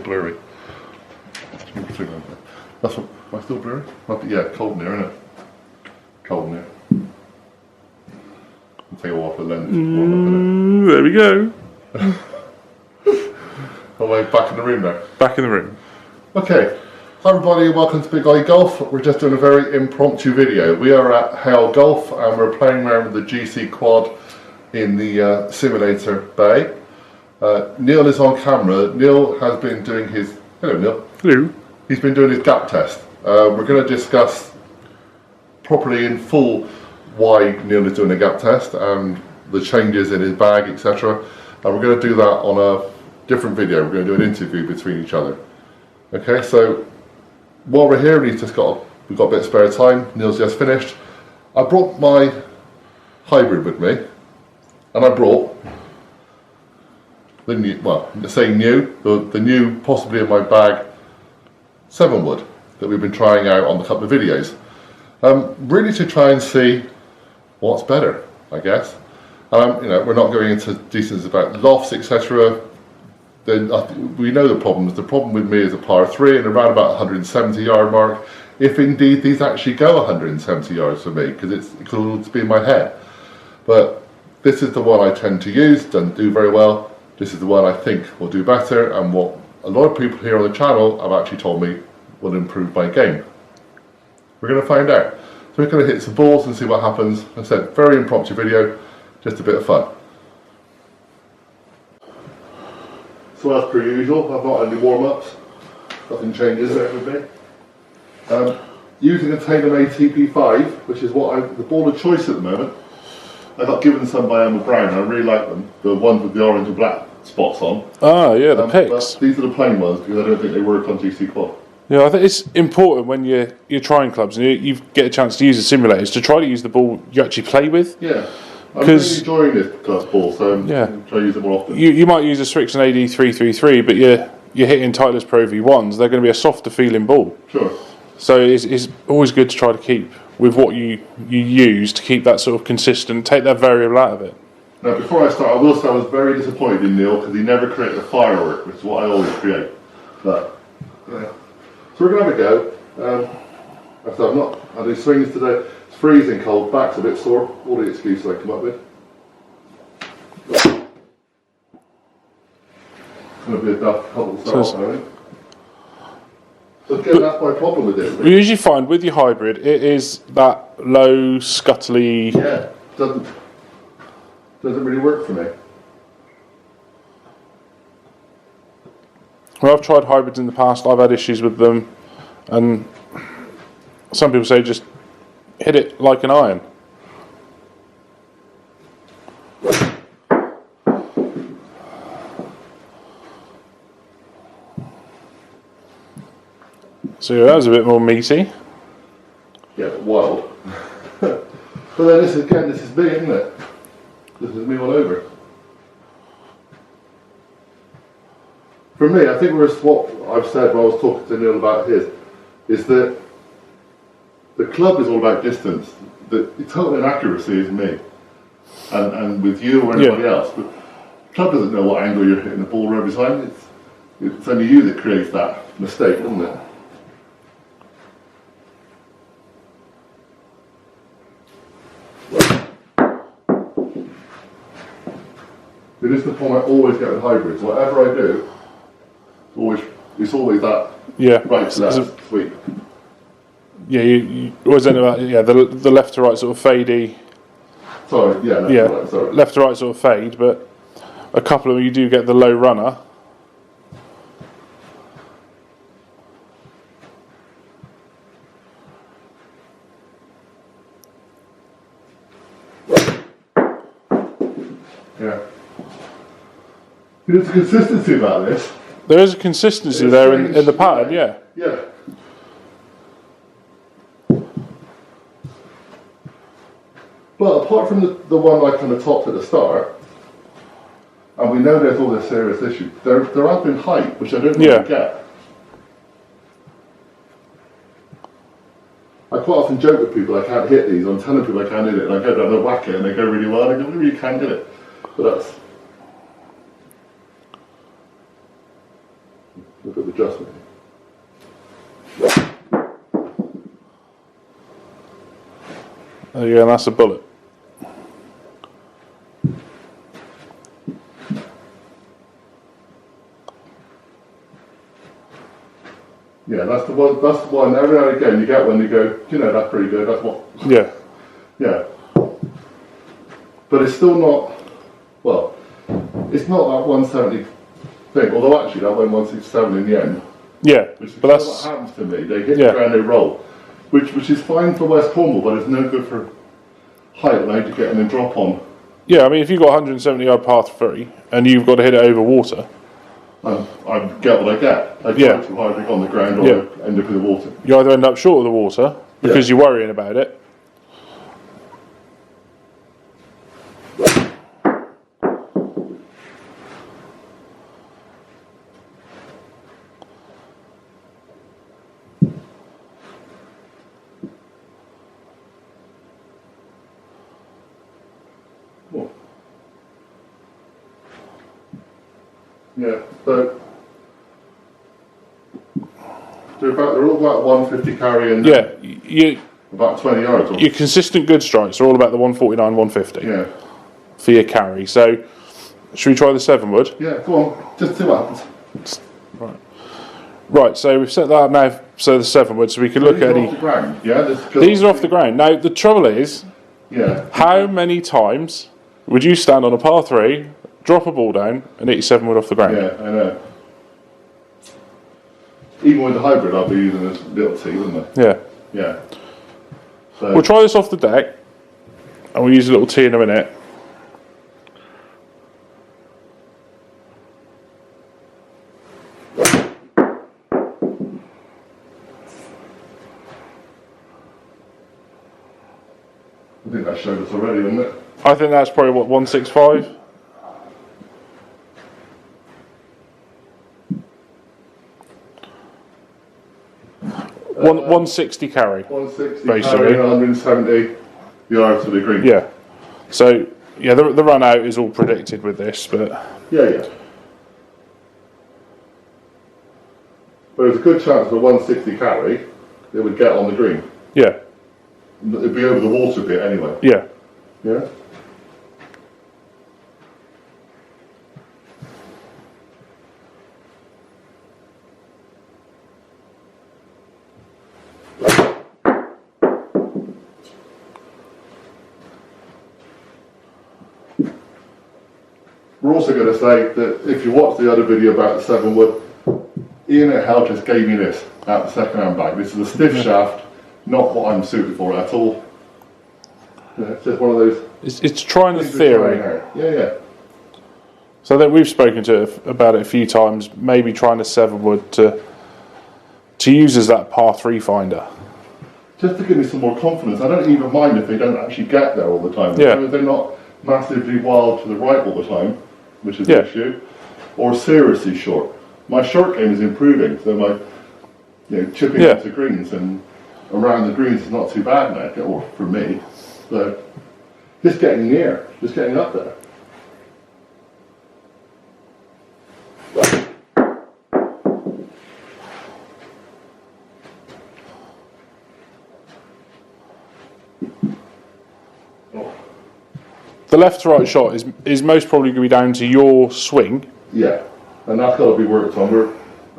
blurry. That's what, am I still blurry? Yeah, cold near, isn't it? Cold near. I'll take it off the lens. There we go. Oh, back in the room now. Back in the room. Okay. Hi everybody, welcome to Big Eye Golf. We're just doing a very impromptu video. We are at HAYLE Golf and we're playing around with the GCQUAD in the simulator bay. Neil is on camera. Neil has been doing his... Hello Neil. Hello. He's been doing his gap test. We're going to discuss properly in full why Neil is doing a gap test and the changes in his bag, etc. And we're going to do that on a different video. We're going to do an interview between each other. Okay, so while we're here, we've got a bit of spare time. Neil's just finished. I brought my hybrid with me, and I brought the new, well, saying new, the new, possibly in my bag, 7-wood that we've been trying out on a couple of videos. Really to try and see what's better, I guess. You know, we're not going into details about lofts, etc. Then we know the problems. The problem with me is a par 3 and around about 170 yard mark. If indeed these actually go 170 yards for me, because it could all be in my head. But this is the one I tend to use, doesn't do very well. This is the one I think will do better, and what a lot of people here on the channel have actually told me will improve my game. We're going to find out. So we're going to hit some balls and see what happens. Like I said, very impromptu video, just a bit of fun. So as per usual, I've not any warm-ups, nothing changes there with me. Using a TaylorMade TP5, which is what the ball of choice at the moment. I got given some by Emma Brown, I really like them, the ones with the orange and black spots on. Ah, yeah, the picks. These are the plain ones because I don't think they work on GCQUAD. Yeah, I think it's important when you're trying clubs and you get a chance to use the simulators to try to use the ball you actually play with. Yeah. I'm really enjoying this class ball, so I'm trying to use it more often. You might use a Strixon AD 333, but you're hitting Titleist Pro V1s. They're going to be a softer feeling ball. Sure. So it's always good to try to keep with what you use to keep that sort of consistent. Take that variable out of it. Now, before I start, I will say I was very disappointed in Neil because he never created a firework, which is what I always create. But yeah. So we're going to have a go. Like I said, I'm not. I do swings today. It's freezing cold, back's a bit sore, all the excuses I come up with. It's going to be a daft couple start, I think. So again, that's my problem with this. We usually find with your hybrid, it is that low, scuttly... Yeah, doesn't really work for me. Well, I've tried hybrids in the past, I've had issues with them, and some people say just hit it like an iron. So yeah, that was a bit more meaty. Yeah, but wild. But then this is me, isn't it? This is me all over. For me, I think what I've said when I was talking to Neil about his, is that the club is all about distance. The total inaccuracy is me, and with you or anybody else. But the club doesn't know what angle you're hitting the ball every time. It's only you that creates that mistake, isn't it? This is the problem I always get with hybrids. Whatever I do, it's always that right to left sweep. Yeah, you always end up the left to right sort of fadey. Sorry, left to right, sorry. Left to right sort of fade, but a couple of them you do get the low runner. Yeah. There's a consistency about this. There is a consistency there in the pattern, yeah. Yeah. But apart from the one I kind of topped at the start, and we know there's all this serious issue, there has been height, which I don't really get. I quite often joke with people I can't hit these. I'm telling people I can't hit it, and I go down and whack it, and they go really well. And I go, maybe you can't hit it, but that's. Look at the adjustment. There you go, and that's a bullet. Yeah, that's the one. That's the one. Every now and again, you get one. You go, you know, that's pretty good. That's what. Yeah. Yeah. But it's still not. Well, it's not that 170 thing. Although actually, that went 167 in the end. Yeah. Which is But that's what happens to me. They hit the ground, they roll, which is fine for West Cornwall, but it's no good for height. Now to get in and drop on. Yeah, I mean, if you've got 170 yard par 3 and you've got to hit it over water. I get what I get. I try too hard to get on the ground or end up in the water. You either end up short of the water because you're worrying about it. Yeah, so they're all about 150 carry and about 20 yards. Your consistent good strikes are all about the 149, 150 for your carry. So, should we try the 7 wood? Yeah, go on, just see what happens. Right, so we've set that up now, so the 7 wood, so we can look at any. Off the ground. Yeah, these are off the ground. Now, the trouble is, how many times would you stand on a par 3, drop a ball down, and hit your 7 wood off the ground? Yeah, I know. Even with the hybrid, I'll be using this little tee, wouldn't I? Yeah. Yeah. So we'll try this off the deck, and we'll use a little tee in a minute. I think that showed us already, didn't it? I think that's probably what, 165? Uh, 160 carry. 160 basically. Carry, 170 yards to the green. Yeah. So, yeah, the run out is all predicted with this, but... Yeah. But there's a good chance for 160 carry, it would get on the green. Yeah. It'd be over the water bit anyway. Yeah. Yeah? We're also going to say that if you watch the other video about the 7 wood, Ian at HAYLE just gave me this at the second-hand bag. This is a stiff shaft, not what I'm suited for at all. Yeah, it's just one of those. It's trying the theory. Yeah. So that we've spoken about it a few times, maybe trying a 7 wood to use as that par 3 finder. Just to give me some more confidence. I don't even mind if they don't actually get there all the time. Yeah. As long as they're not massively wild to the right all the time, which is the issue, or seriously short. My short game is improving, so my chipping into greens and around the greens is not too bad now, or for me. So just getting near, just getting up there. The left to right shot is most probably going to be down to your swing. Yeah, and that's got to be worked on.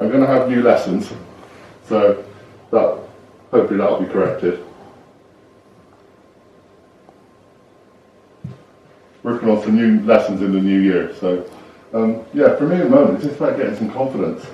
I'm going to have new lessons, so hopefully that'll be corrected. Working on some new lessons in the new year. So yeah, for me at the moment, it's just about getting some confidence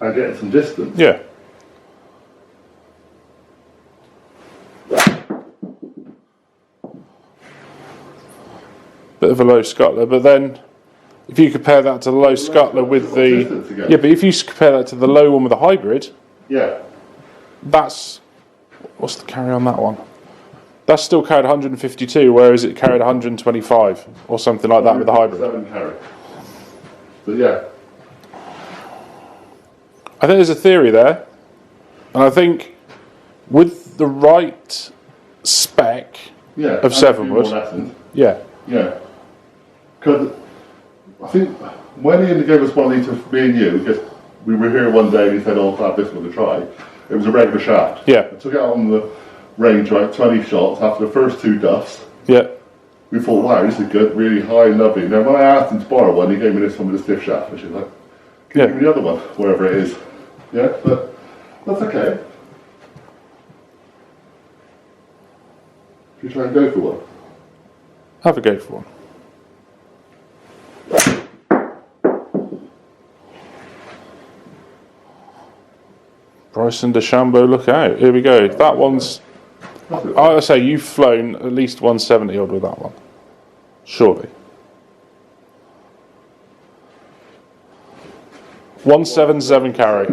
and getting some distance. Yeah. Bit of a low scuttler, but then if you compare that to the low scuttler with the but if you compare that to the low one with the hybrid, that's what's the carry on that one? That's still carried 152, whereas it carried 125 or something like that with the hybrid. 7 carry. But yeah, I think there's a theory there, and I think with the right spec of 7 wood, lessons. yeah. Yeah, because I think when Ian gave us one of these to me and you, because we were here one day and he said, "Oh, I'll have this one to try." It was a regular shaft. Yeah. I took it out on the range, right, 20 shots after the first 2 duffs. Yeah. We thought, wow, this is good, really high and lovely. Now, when I asked him to borrow one, he gave me this one with a stiff shaft, which is like, give me the other one, wherever it is. Yeah, but that's okay. Should we try and go for one? Have a go for one. Bryson DeChambeau, look out. Here we go. That one's... I would say you've flown at least 170 odd with that one. Surely. 177 carry.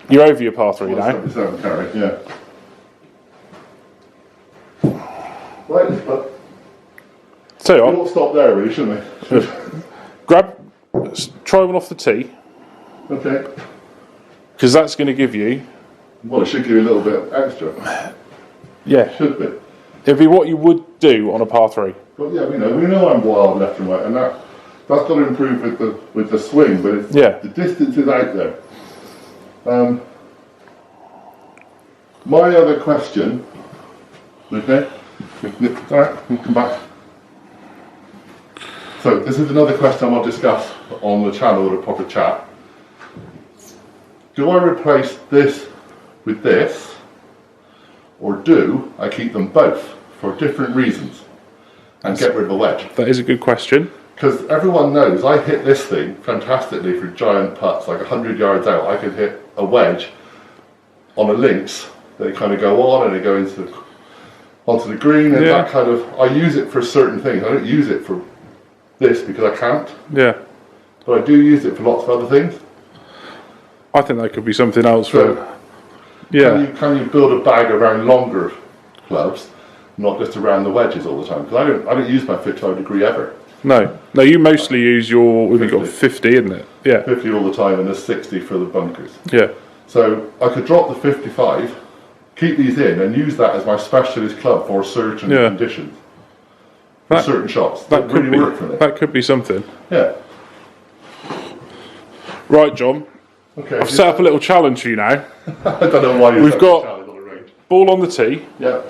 You're over your par 3 now. 177 carry, yeah. Right, but Tell you we what, ought to stop there really, shouldn't we? try one off the tee, Okay. because that's going to give you... Well, it should give you a little bit extra. Yeah. Should be. It'd be what you would do on a par 3. But yeah, we know I'm wild left and right, and that's got to improve with the swing, but it's, the distance is out there. My other question, okay, alright, we'll come back. So this is another question I'll discuss on the channel with a proper chat. Do I replace this with this, or do I keep them both for different reasons and get rid of the wedge? That is a good question. Because everyone knows I hit this thing fantastically for giant putts, like 100 yards out. I could hit a wedge on a links. They kind of go on and they go onto the green, and that kind of, I use it for certain things. I don't use it for this because I can't. Yeah. But I do use it for lots of other things. I think that could be something else. So, yeah. Can you build a bag around longer clubs, not just around the wedges all the time? Because I don't use my 55 degree ever. No, you mostly use your, we've got 50, isn't it? Yeah. 50 all the time, and there's 60 for the bunkers. Yeah. So I could drop the 55, keep these in, and use that as my specialist club for certain conditions, for certain shots. That could really work for me. That could be something. Yeah. Right, John. Okay. I've set up a little challenge for you now. I don't know why We've got challenge on the range. Ball on the tee. Yeah.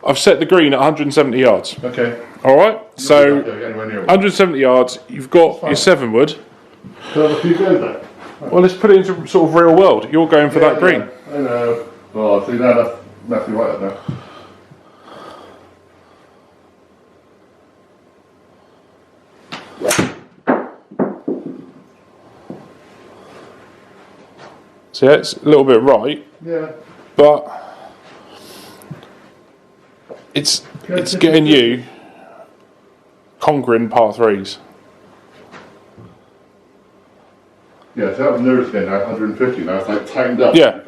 I've set the green at 170 yards. Okay. All right. So anywhere near 170 yards. You've got your 7 wood. So have a few goes there. Well, let's put it into sort of real world. You're going for that green. I know. Oh, see now that's messing right up now. So yeah, it's a little bit right. Yeah. But it's getting you conquering par 3s. Yeah, so that was nervous again now, 150 now, it's like tightened up. Yeah.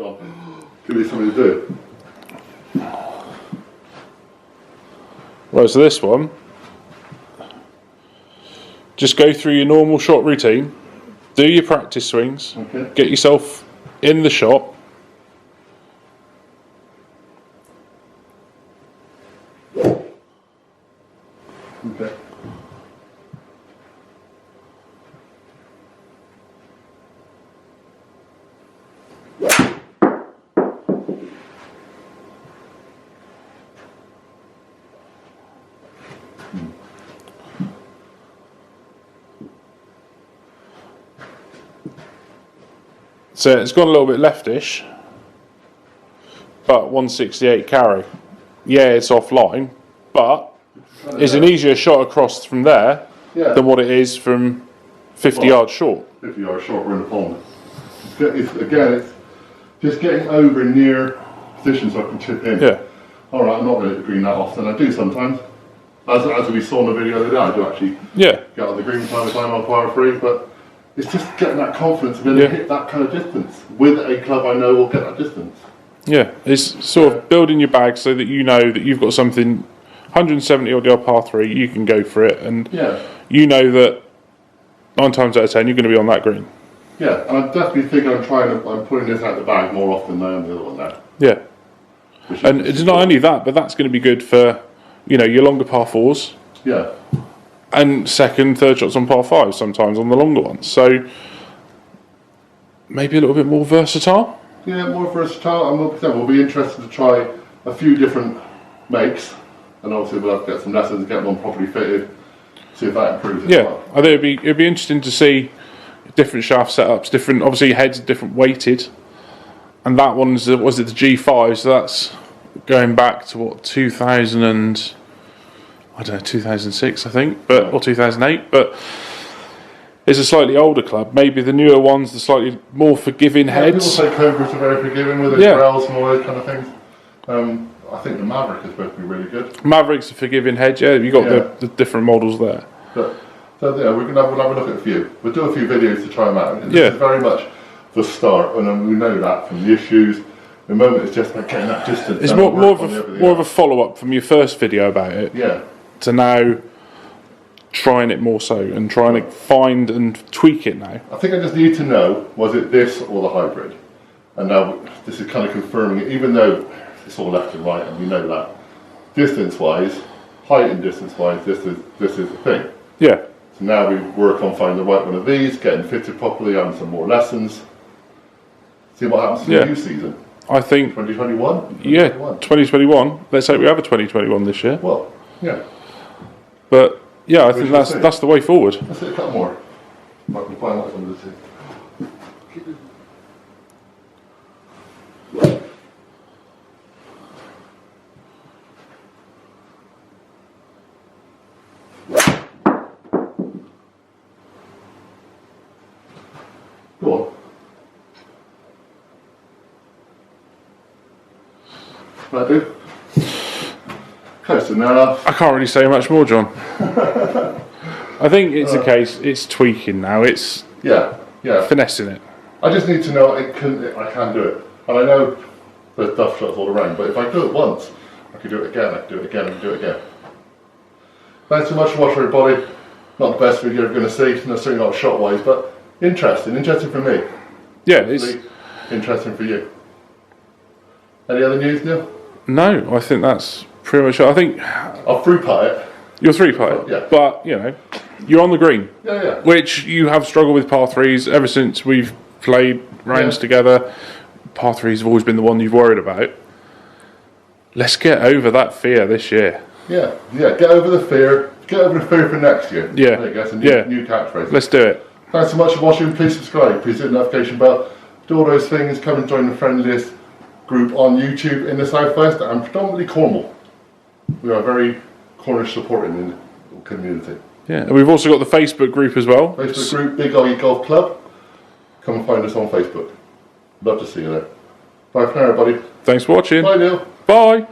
Give me something to do. Right, so this one, just go through your normal shot routine, do your practice swings, get yourself in the shot. Okay. So it's gone a little bit leftish, but 168 carry. Yeah, it's offline, but it's an easier shot across from there than what it is from 50 yards short. 50 yards short, we're in the pond. It's just getting over near position so I can chip in. Yeah. Alright, I'm not going to hit the green that often. I do sometimes. As we saw in the video the other day, I do actually get on the green time to time on par 3, but it's just getting that confidence and then hit that kind of distance with a club I know will get that distance. Yeah, it's sort of building your bag so that you know that you've got something 170 odd yard par 3, you can go for it, and you know that 9 times out of 10 you're going to be on that green. Yeah, and I definitely think I'm putting this out the bag more often than I am the other one now. Yeah, and it's not only that, but that's going to be good for, you know, your longer par 4s. Yeah. and second, third shots on par 5 sometimes on the longer ones. So maybe a little bit more versatile. Yeah, more versatile, and we'll be interested to try a few different makes, and obviously we'll have to get some lessons, get one properly fitted, see if that improves as well. I think it'd be interesting to see different shaft setups, different, obviously heads are different weighted, and that one's was it the G5, so that's going back to what, 2000 and I don't know, 2006 I think, but or 2008, but it's a slightly older club. Maybe the newer ones, the slightly more forgiving heads. People say Cobras are very forgiving with their rails and all those kind of things. I think the Maverick is supposed to be really good. Maverick's a forgiving head, yeah. You've got the different models there. But, so yeah, we'll have a look at a few. We'll do a few videos to try them out. This is very much the start, and we know that from the issues. The moment it's just about getting that distance. It's more of a follow-up from your first video about it. Yeah. To now trying it more so and trying to find and tweak it now. I think I just need to know, was it this or the hybrid? And now this is kind of confirming it, even though it's all left and right and we know that. Distance-wise, height and distance-wise, this is the thing. Yeah. So now we work on finding the right one of these, getting fitted properly, having some more lessons. See what happens in the new season. I think 2021? Yeah, 2021. Let's hope we have a 2021 this year. Well, yeah. But yeah, I think that's the way forward. Let's hit a couple more. I can find that one to see. Go on. That do? Close enough. I can't really say much more, John. I think it's a case, it's tweaking now, it's finessing it. I just need to know I can do it. And I know there's duff shots all around, but if I do it once, I could do it again, I could do it again, I could do it again. Thanks so much for watching, everybody. Not the best video you're going to see, necessarily not shot-wise, but interesting for me. Yeah, it's interesting for you. Any other news, Neil? No, I think that's pretty much it. I think I'll through-putt it. You're three-putt, yeah. But, you know, you're on the green. Yeah. Which you have struggled with par threes ever since we've played rounds together. Par threes have always been the one you've worried about. Let's get over that fear this year. Yeah, get over the fear. Get over the fear for next year. Yeah. There you go, it's a new catchphrase. Let's do it. Thanks so much for watching. Please subscribe. Please hit the notification bell. Do all those things. Come and join the friendliest group on YouTube in the Southwest and predominantly Cornwall. We are very Cornish supporting in the community. Yeah, and we've also got the Facebook group as well. Facebook group, Big OGGIE Golf Club. Come and find us on Facebook. Love to see you there. Bye for now, everybody. Thanks for watching. Bye, Neil. Bye.